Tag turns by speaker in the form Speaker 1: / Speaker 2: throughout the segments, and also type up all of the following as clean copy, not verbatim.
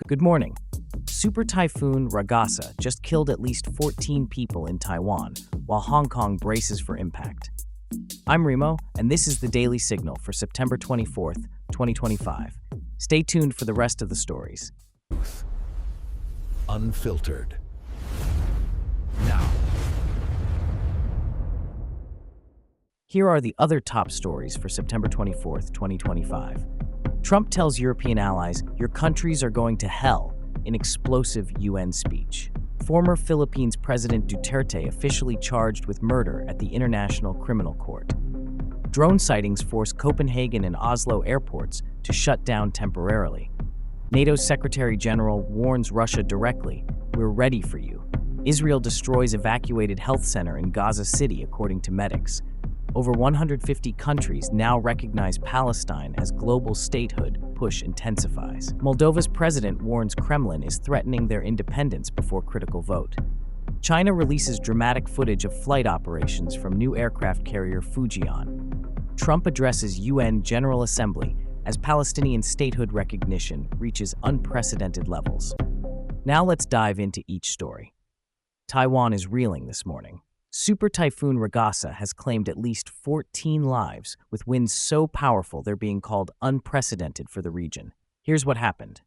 Speaker 1: Good morning. Super Typhoon Ragasa just killed at least 14 people in Taiwan, while Hong Kong braces for impact. I'm Remo, and this is the Daily Signal for September 24th, 2025. Stay tuned for the rest of the stories.
Speaker 2: Unfiltered. Now,
Speaker 1: Here are the other top stories for September 24th, 2025. Trump tells European allies, "Your countries are going to hell," in explosive UN speech. Former Philippines President Duterte officially charged with murder at the International Criminal Court. Drone sightings force Copenhagen and Oslo airports to shut down temporarily. NATO's Secretary General warns Russia directly, "We're ready for you." Israel destroys evacuated health center in Gaza City, according to medics. Over 150 countries now recognize Palestine as global statehood. Push intensifies. Moldova's president warns Kremlin is threatening their independence before critical vote. China releases dramatic footage of flight operations from new aircraft carrier Fujian. Trump addresses UN General Assembly as Palestinian statehood recognition reaches unprecedented levels. Now let's dive into each story. Taiwan is reeling this morning. Super Typhoon Ragasa has claimed at least 14 lives, with winds so powerful they're being called unprecedented for the region. Here's what happened.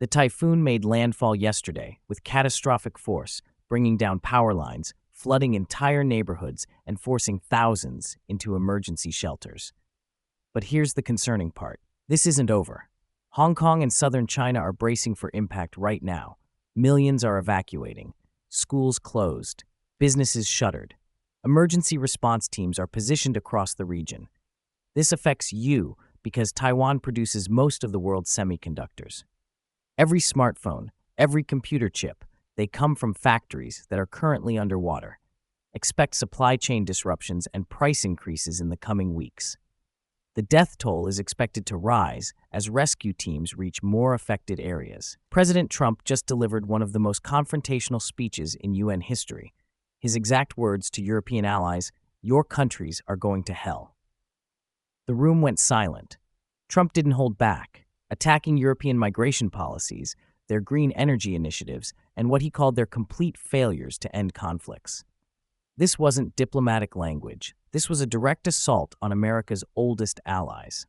Speaker 1: The typhoon made landfall yesterday with catastrophic force, bringing down power lines, flooding entire neighborhoods, and forcing thousands into emergency shelters. But here's the concerning part. This isn't over. Hong Kong and southern China are bracing for impact right now. Millions are evacuating. Schools closed. Businesses shuttered. Emergency response teams are positioned across the region. This affects you because Taiwan produces most of the world's semiconductors. Every smartphone, every computer chip, they come from factories that are currently underwater. Expect supply chain disruptions and price increases in the coming weeks. The death toll is expected to rise as rescue teams reach more affected areas. President Trump just delivered one of the most confrontational speeches in UN history. His exact words to European allies, "Your countries are going to hell." The room went silent. Trump didn't hold back, attacking European migration policies, their green energy initiatives, and what he called their complete failures to end conflicts. This wasn't diplomatic language. This was a direct assault on America's oldest allies.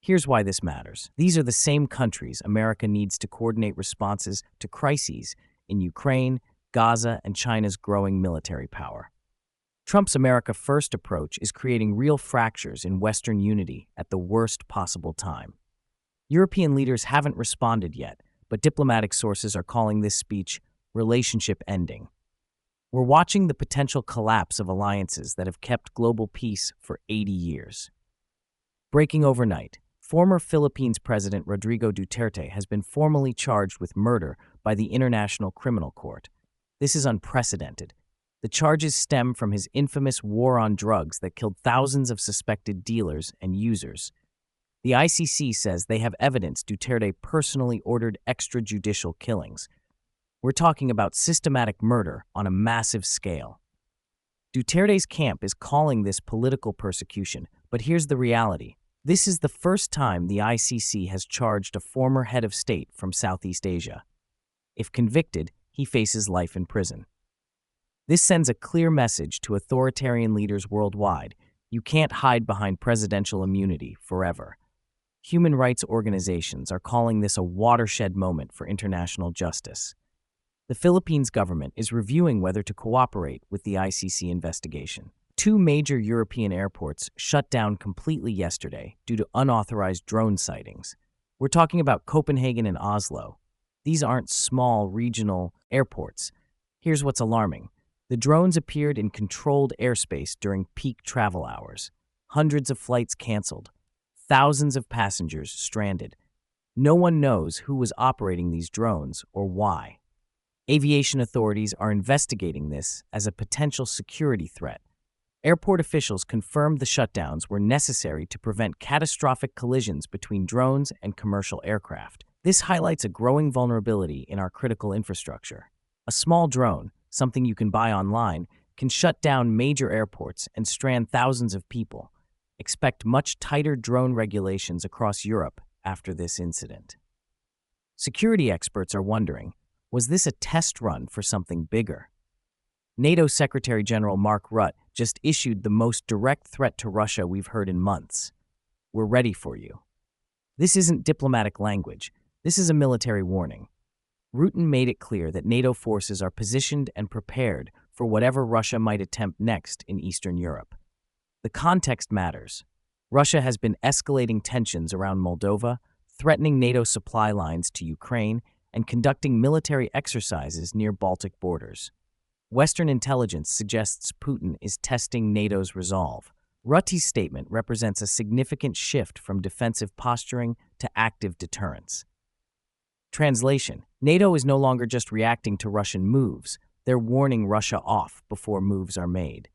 Speaker 1: Here's why this matters. These are the same countries America needs to coordinate responses to crises in Ukraine, Gaza, and China's growing military power. Trump's America First approach is creating real fractures in Western unity at the worst possible time. European leaders haven't responded yet, but diplomatic sources are calling this speech relationship ending. We're watching the potential collapse of alliances that have kept global peace for 80 years. Breaking overnight, former Philippines President Rodrigo Duterte has been formally charged with murder by the International Criminal Court. This is unprecedented. The charges stem from his infamous war on drugs that killed thousands of suspected dealers and users. The ICC says they have evidence Duterte personally ordered extrajudicial killings. We're talking about systematic murder on a massive scale. Duterte's camp is calling this political persecution, but here's the reality. This is the first time the ICC has charged a former head of state from Southeast Asia. If convicted, he faces life in prison. This sends a clear message to authoritarian leaders worldwide. You can't hide behind presidential immunity forever. Human rights organizations are calling this a watershed moment for international justice. The Philippines government is reviewing whether to cooperate with the ICC investigation. Two major European airports shut down completely yesterday due to unauthorized drone sightings. We're talking about Copenhagen and Oslo. These aren't small regional airports. Here's what's alarming. The drones appeared in controlled airspace during peak travel hours. Hundreds of flights canceled. Thousands of passengers stranded. No one knows who was operating these drones or why. Aviation authorities are investigating this as a potential security threat. Airport officials confirmed the shutdowns were necessary to prevent catastrophic collisions between drones and commercial aircraft. This highlights a growing vulnerability in our critical infrastructure. A small drone, something you can buy online, can shut down major airports and strand thousands of people. Expect much tighter drone regulations across Europe after this incident. Security experts are wondering, was this a test run for something bigger? NATO Secretary General Mark Rutte just issued the most direct threat to Russia we've heard in months. We're ready for you. This isn't diplomatic language. This is a military warning. Rutte made it clear that NATO forces are positioned and prepared for whatever Russia might attempt next in Eastern Europe. The context matters. Russia has been escalating tensions around Moldova, threatening NATO supply lines to Ukraine, and conducting military exercises near Baltic borders. Western intelligence suggests Putin is testing NATO's resolve. Rutte's statement represents a significant shift from defensive posturing to active deterrence. Translation: NATO is no longer just reacting to Russian moves, they're warning Russia off before moves are made.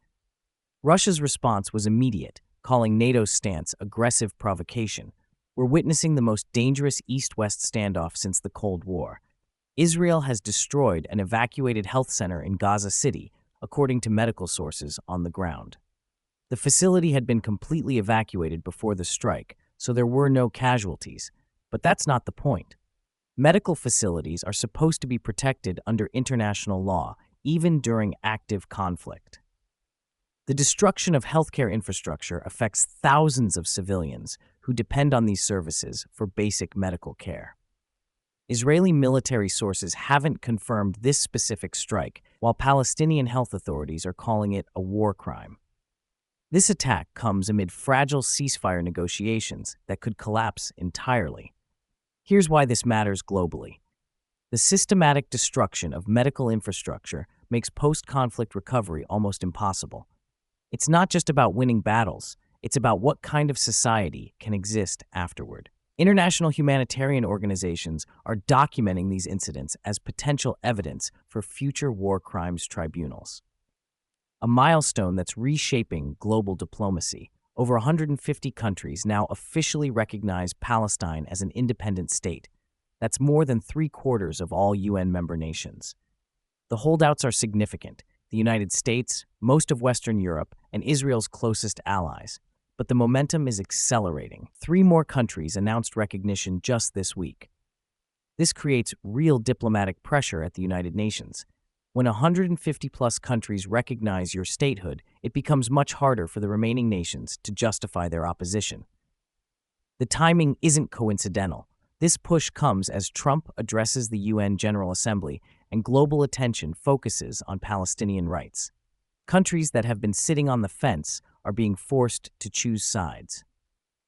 Speaker 1: Russia's response was immediate, calling NATO's stance aggressive provocation. We're witnessing the most dangerous East-West standoff since the Cold War. Israel has destroyed an evacuated health center in Gaza City, according to medical sources on the ground. The facility had been completely evacuated before the strike, so there were no casualties. But that's not the point. Medical facilities are supposed to be protected under international law, even during active conflict. The destruction of healthcare infrastructure affects thousands of civilians who depend on these services for basic medical care. Israeli military sources haven't confirmed this specific strike, while Palestinian health authorities are calling it a war crime. This attack comes amid fragile ceasefire negotiations that could collapse entirely. Here's why this matters globally. The systematic destruction of medical infrastructure makes post-conflict recovery almost impossible. It's not just about winning battles, it's about what kind of society can exist afterward. International humanitarian organizations are documenting these incidents as potential evidence for future war crimes tribunals. A milestone that's reshaping global diplomacy. Over 150 countries now officially recognize Palestine as an independent state. That's more than 3/4 of all UN member nations. The holdouts are significant: the United States, most of Western Europe, and Israel's closest allies. But the momentum is accelerating. 3 more countries announced recognition just this week. This creates real diplomatic pressure at the United Nations. When 150-plus countries recognize your statehood, it becomes much harder for the remaining nations to justify their opposition. The timing isn't coincidental. This push comes as Trump addresses the UN General Assembly and global attention focuses on Palestinian rights. Countries that have been sitting on the fence are being forced to choose sides.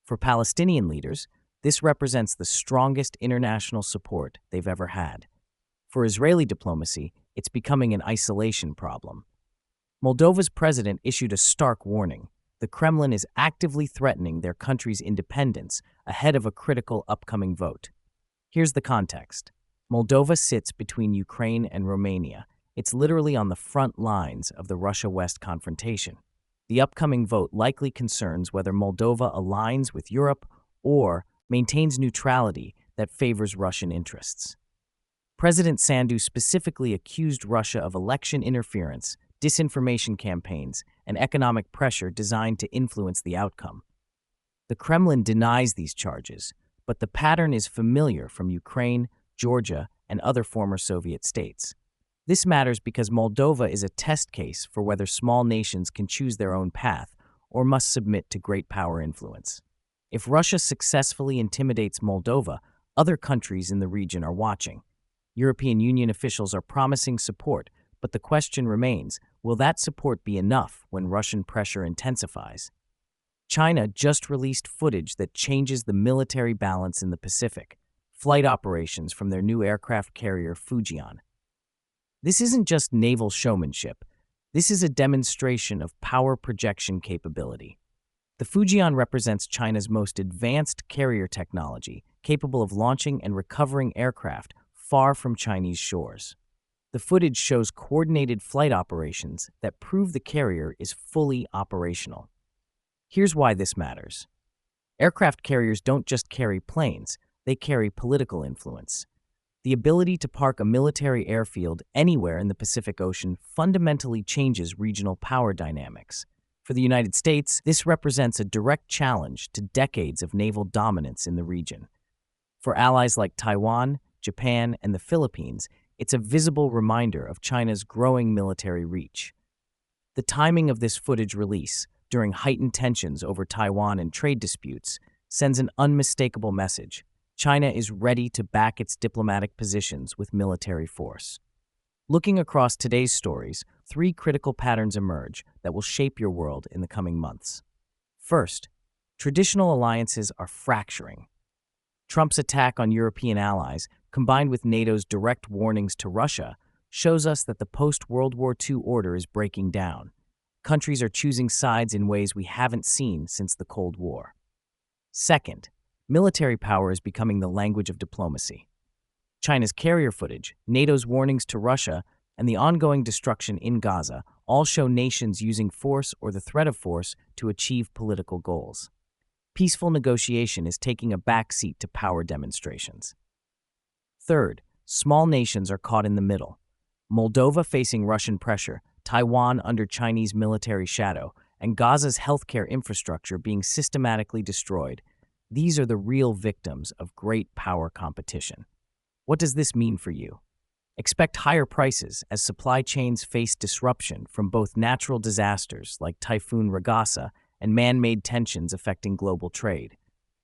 Speaker 1: For Palestinian leaders, this represents the strongest international support they've ever had. For Israeli diplomacy, it's becoming an isolation problem. Moldova's president issued a stark warning. The Kremlin is actively threatening their country's independence ahead of a critical upcoming vote. Here's the context. Moldova sits between Ukraine and Romania. It's literally on the front lines of the Russia-West confrontation. The upcoming vote likely concerns whether Moldova aligns with Europe or maintains neutrality that favors Russian interests. President Sandu specifically accused Russia of election interference, disinformation campaigns, and economic pressure designed to influence the outcome. The Kremlin denies these charges, but the pattern is familiar from Ukraine, Georgia, and other former Soviet states. This matters because Moldova is a test case for whether small nations can choose their own path or must submit to great power influence. If Russia successfully intimidates Moldova, other countries in the region are watching. European Union officials are promising support, but the question remains, will that support be enough when Russian pressure intensifies? China just released footage that changes the military balance in the Pacific, flight operations from their new aircraft carrier Fujian. This isn't just naval showmanship. This is a demonstration of power projection capability. The Fujian represents China's most advanced carrier technology, capable of launching and recovering aircraft far from Chinese shores. The footage shows coordinated flight operations that prove the carrier is fully operational. Here's why this matters. Aircraft carriers don't just carry planes, they carry political influence. The ability to park a military airfield anywhere in the Pacific Ocean fundamentally changes regional power dynamics. For the United States, this represents a direct challenge to decades of naval dominance in the region. For allies like Taiwan, Japan, and the Philippines, it's a visible reminder of China's growing military reach. The timing of this footage release, during heightened tensions over Taiwan and trade disputes, sends an unmistakable message. China is ready to back its diplomatic positions with military force. Looking across today's stories, three critical patterns emerge that will shape your world in the coming months. First, traditional alliances are fracturing. Trump's attack on European allies, combined with NATO's direct warnings to Russia, shows us that the post-World War II order is breaking down. Countries are choosing sides in ways we haven't seen since the Cold War. Second, military power is becoming the language of diplomacy. China's carrier footage, NATO's warnings to Russia, and the ongoing destruction in Gaza all show nations using force or the threat of force to achieve political goals. Peaceful negotiation is taking a backseat to power demonstrations. Third, small nations are caught in the middle. Moldova facing Russian pressure, Taiwan under Chinese military shadow, and Gaza's healthcare infrastructure being systematically destroyed. These are the real victims of great power competition. What does this mean for you? Expect higher prices as supply chains face disruption from both natural disasters like Typhoon and man-made tensions affecting global trade.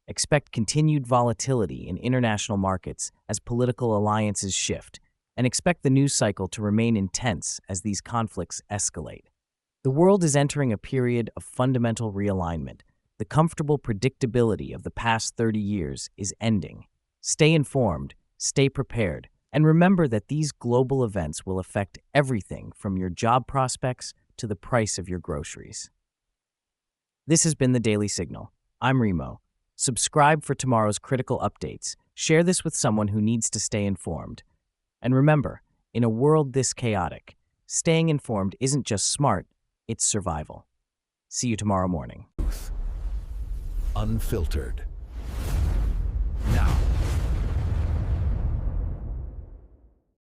Speaker 1: Expect continued volatility in international markets as political alliances shift, and expect the news cycle to remain intense as these conflicts escalate. The world is entering a period of fundamental realignment. The comfortable predictability of the past 30 years is ending. Stay informed, stay prepared, and remember that these global events will affect everything from your job prospects to the price of your groceries. This has been the Daily Signal. I'm Remo. Subscribe for tomorrow's critical updates. Share this with someone who needs to stay informed. And remember, in a world this chaotic, staying informed isn't just smart, it's survival. See you tomorrow morning.
Speaker 2: Unfiltered.